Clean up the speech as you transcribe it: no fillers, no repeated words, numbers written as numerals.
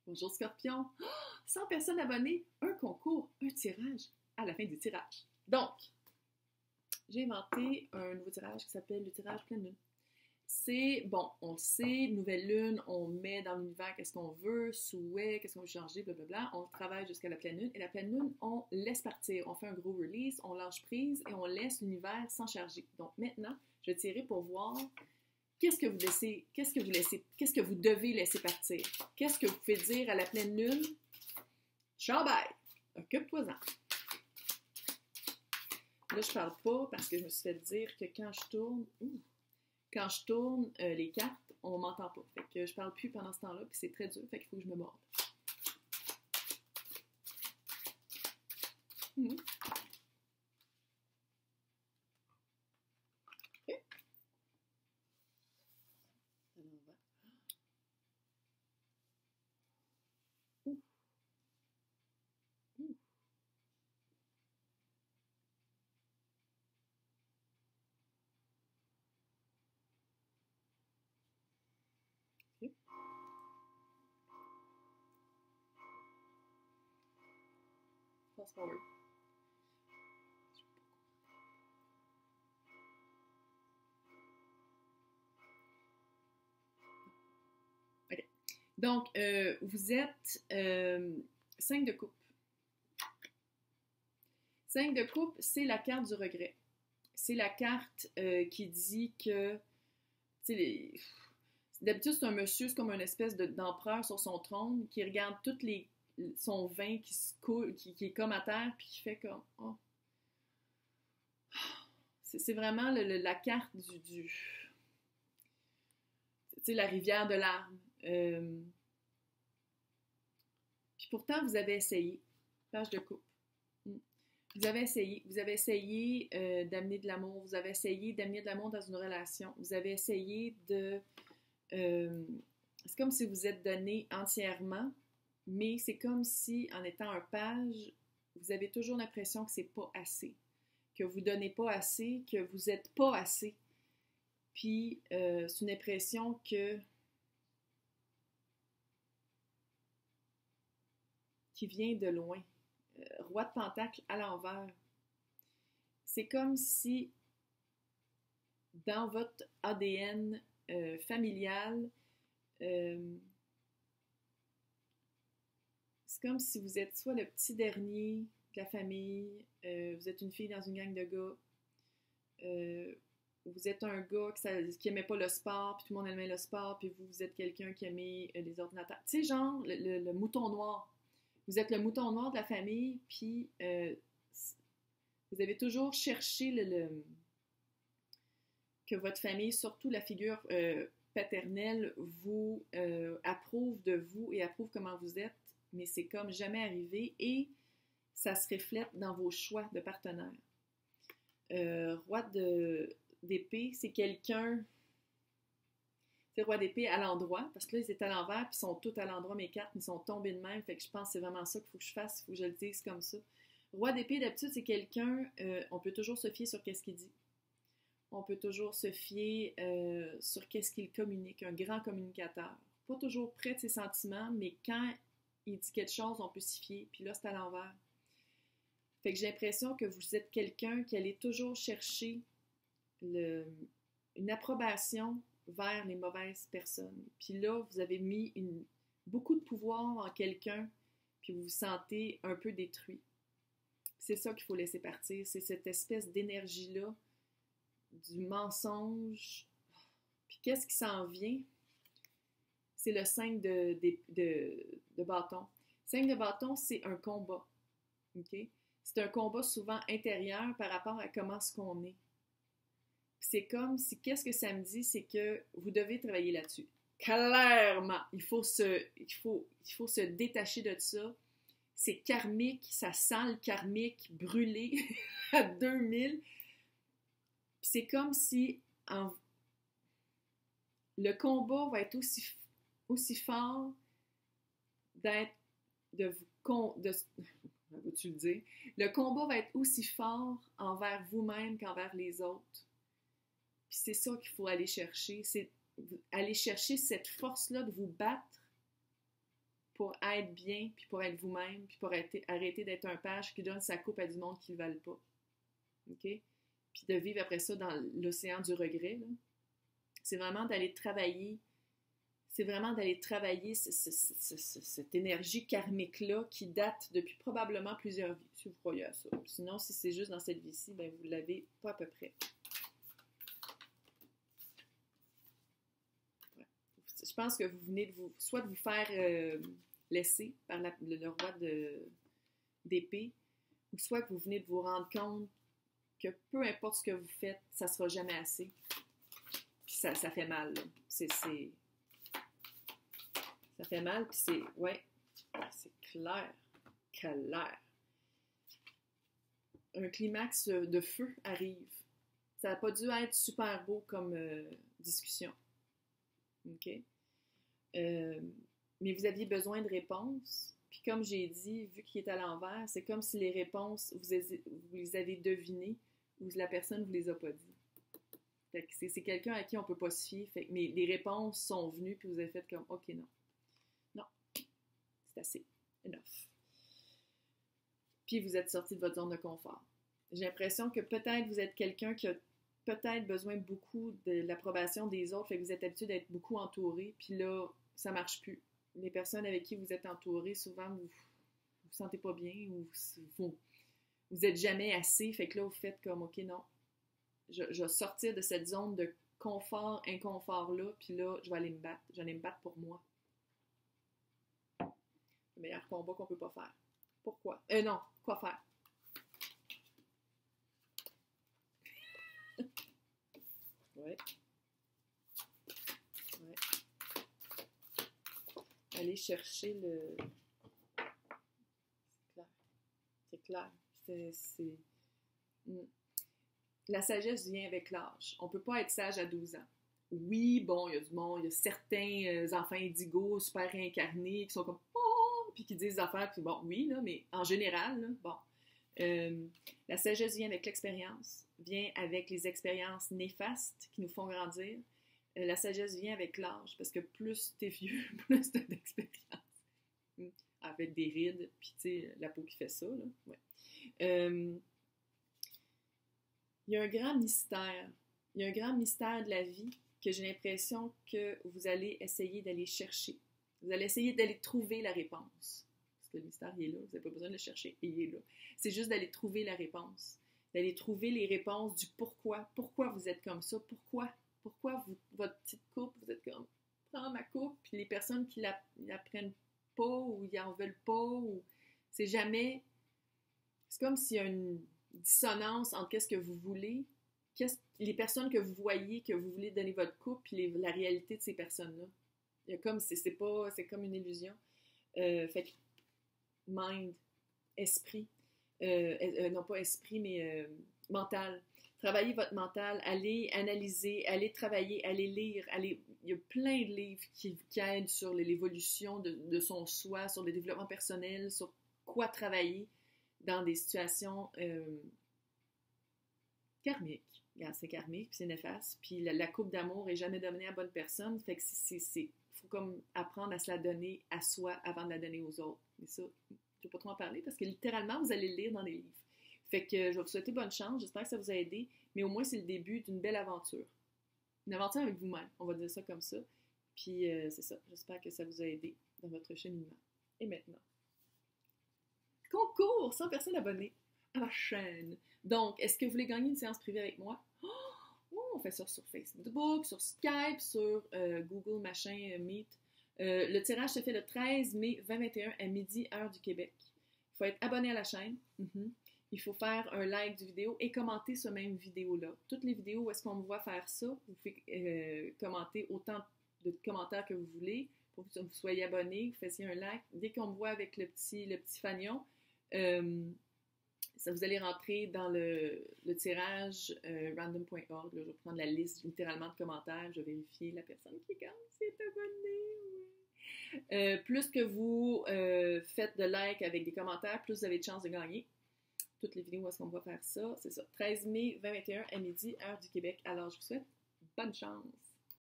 Bonjour Scorpion! 100 personnes abonnées, un concours, un tirage à la fin du tirage. Donc, j'ai inventé un nouveau tirage qui s'appelle le tirage pleine lune. C'est, bon, on le sait, nouvelle lune, on met dans l'univers qu'est-ce qu'on veut, souhait, qu'est-ce qu'on veut changer, blablabla. On travaille jusqu'à la pleine lune. Et la pleine lune, on laisse partir. On fait un gros release, on lâche prise et on laisse l'univers s'en charger. Donc maintenant, je vais tirer pour voir qu'est-ce que vous devez laisser partir. Qu'est-ce que vous pouvez dire à la pleine lune? Ciao, bye! Occupe-toi-en. Là, je parle pas parce que je me suis fait dire que quand je tourne les cartes, on m'entend pas. Fait que je parle plus pendant ce temps-là, puis c'est très dur, fait qu'il faut que je me morde. Okay. Fast forward. OK. Donc, vous êtes 5 de coupe. 5 de coupe, c'est la carte du regret. C'est la carte qui dit que, d'habitude, c'est un monsieur, c'est comme une espèce d'empereur sur son trône qui regarde son vin qui se coule, qui est comme à terre, puis qui fait comme, oh. C'est vraiment la carte la rivière de larmes. Puis pourtant, vous avez essayé. Page de coupe. Vous avez essayé d'amener de l'amour. Vous avez essayé d'amener de l'amour dans une relation. Vous avez essayé de... c'est comme si vous êtes donné entièrement, mais c'est comme si, en étant un page, vous avez toujours l'impression que c'est pas assez, que vous donnez pas assez, que vous êtes pas assez. Puis, c'est une impression qui vient de loin. Roi de Pentacle à l'envers. C'est comme si dans votre ADN familial, c'est comme si vous êtes soit le petit dernier de la famille, vous êtes une fille dans une gang de gars, vous êtes un gars qui aimait pas le sport, puis tout le monde aimait le sport, puis vous êtes quelqu'un qui aimait les ordinateurs. Tu sais, genre le mouton noir. Vous êtes le mouton noir de la famille, puis vous avez toujours cherché que votre famille, surtout la figure paternelle, vous approuve de vous et approuve comment vous êtes, mais c'est comme jamais arrivé et ça se reflète dans vos choix de partenaire. Roi d'épée, c'est quelqu'un... C'est roi d'épée à l'endroit, parce que là, ils étaient à l'envers, puis ils sont tous à l'endroit, mes cartes, ils sont tombés de même, fait que je pense que c'est vraiment ça qu'il faut que je fasse, il faut que je le dise comme ça. Roi d'épée, d'habitude, c'est quelqu'un, on peut toujours se fier sur qu'est-ce qu'il dit. On peut toujours se fier sur qu'est-ce qu'il communique, un grand communicateur. Pas toujours près de ses sentiments, mais quand il dit quelque chose, on peut s'y fier, puis là, c'est à l'envers. Fait que j'ai l'impression que vous êtes quelqu'un qui allait toujours chercher une approbation vers les mauvaises personnes. Puis là, vous avez mis beaucoup de pouvoir en quelqu'un, puis vous vous sentez un peu détruit. C'est ça qu'il faut laisser partir, c'est cette espèce d'énergie-là, du mensonge. Puis qu'est-ce qui s'en vient? C'est le 5 de bâton. 5 de bâton, c'est un combat. Okay? C'est un combat souvent intérieur par rapport à comment est-ce qu'on est. C'est comme si, qu'est-ce que ça me dit, c'est que vous devez travailler là-dessus. Clairement, il faut se détacher de ça. C'est karmique, ça sent le karmique brûlé à 2000. Puis c'est comme si le combat va être aussi fort vas-tu le dire? Le combat va être aussi fort envers vous-même qu'envers les autres. Puis c'est ça qu'il faut aller chercher, c'est aller chercher cette force-là de vous battre pour être bien, puis pour être vous-même, puis pour arrêter d'être un page qui donne sa coupe à du monde qui ne le valent pas. OK? Puis de vivre après ça dans l'océan du regret, là. C'est vraiment d'aller travailler, cette énergie karmique-là qui date depuis probablement plusieurs vies, si vous croyez à ça. Sinon, si c'est juste dans cette vie-ci, ben vous l'avez pas à peu près. Ouais. Je pense que vous venez de soit de vous faire laisser par le roi d'épée, ou soit que vous venez de vous rendre compte que peu importe ce que vous faites, ça ne sera jamais assez. Puis ça fait mal, là. Ça fait mal, puis c'est clair. Un climax de feu arrive. Ça n'a pas dû être super beau comme discussion. OK? Mais vous aviez besoin de réponses. Puis comme j'ai dit, vu qu'il est à l'envers, c'est comme si les réponses, vous les avez devinées ou la personne ne vous les a pas dit. Fait que c'est quelqu'un à qui on ne peut pas se fier. Fait que, mais les réponses sont venues, puis vous avez fait comme, OK, non. Non, c'est assez. Enough. Puis vous êtes sorti de votre zone de confort. J'ai l'impression que peut-être vous êtes quelqu'un qui a peut-être besoin beaucoup de l'approbation des autres, fait que vous êtes habitué d'être beaucoup entouré, puis là, ça marche plus. Les personnes avec qui vous êtes entouré, souvent, vous vous sentez pas bien, ou vous êtes jamais assez, fait que là, vous faites comme, OK, non, je vais sortir de cette zone de confort, inconfort-là, puis là, je vais aller me battre. Je vais aller me battre pour moi. Le meilleur combat qu'on peut pas faire. Pourquoi? Non, quoi faire? Ouais. Aller chercher le... C'est clair. La sagesse vient avec l'âge. On ne peut pas être sage à 12 ans. Oui, bon, il y a du monde, il y a certains enfants indigos super réincarnés qui sont comme « Oh! » puis qui disent des affaires, puis bon, oui, là, mais en général, là, bon. La sagesse vient avec l'expérience, vient avec les expériences néfastes qui nous font grandir. La sagesse vient avec l'âge, parce que plus t'es vieux, plus t'as d'expérience. Avec des rides, puis tu sais, la peau qui fait ça, là. Ouais. Il y a un grand mystère. Il y a un grand mystère de la vie que j'ai l'impression que vous allez essayer d'aller chercher. Vous allez essayer d'aller trouver la réponse. Parce que le mystère, il est là. Vous n'avez pas besoin de le chercher. Il est là. C'est juste d'aller trouver la réponse. D'aller trouver les réponses du pourquoi. Pourquoi vous êtes comme ça? Pourquoi votre petite coupe, vous êtes comme « Prends ma coupe », puis les personnes qui la prennent pas ou ils en veulent pas, ou c'est jamais... C'est comme s'il y a une dissonance entre qu'est-ce que vous voulez, les personnes que vous voyez, que vous voulez donner votre couple, puis la réalité de ces personnes-là. Il y a comme, c'est comme une illusion. Fait que, mind, esprit, non pas esprit, mais mental. Travaillez votre mental, allez analyser, allez travailler, allez lire, il y a plein de livres qui aident sur l'évolution de son soi, sur le développement personnel, sur quoi travailler dans des situations karmiques. Regarde, c'est karmique, puis c'est néfaste. Puis la coupe d'amour est jamais donnée à bonne personne. Fait que faut comme apprendre à se la donner à soi avant de la donner aux autres. Mais ça, je ne vais pas trop en parler parce que littéralement, vous allez le lire dans les livres. Fait que je vais vous souhaiter bonne chance. J'espère que ça vous a aidé. Mais au moins, c'est le début d'une belle aventure. Une aventure avec vous-même. On va dire ça comme ça. Puis c'est ça. J'espère que ça vous a aidé dans votre cheminement. Et maintenant, concours! 100 personnes abonnées à ma chaîne. Donc, est-ce que vous voulez gagner une séance privée avec moi? On fait ça sur Facebook, sur Skype, sur Google, machin, Meet. Le tirage se fait le 13 mai 2021 à midi, heure du Québec. Il faut être abonné à la chaîne. Il faut faire un like du vidéo et commenter ce même vidéo-là. Toutes les vidéos où est-ce qu'on me voit faire ça, vous pouvez commenter autant de commentaires que vous voulez pour que vous soyez abonné, vous fassiez un like. Dès qu'on me voit avec le petit fanion, ça vous allez rentrer dans le tirage random.org. Je vais prendre la liste littéralement de commentaires. Je vais vérifier la personne qui gagne s'est abonnée. Plus que vous faites de likes avec des commentaires, plus vous avez de chances de gagner. Toutes les vidéos où est-ce qu'on va faire ça, c'est ça. 13 mai 2021 à midi, heure du Québec. Alors, je vous souhaite bonne chance.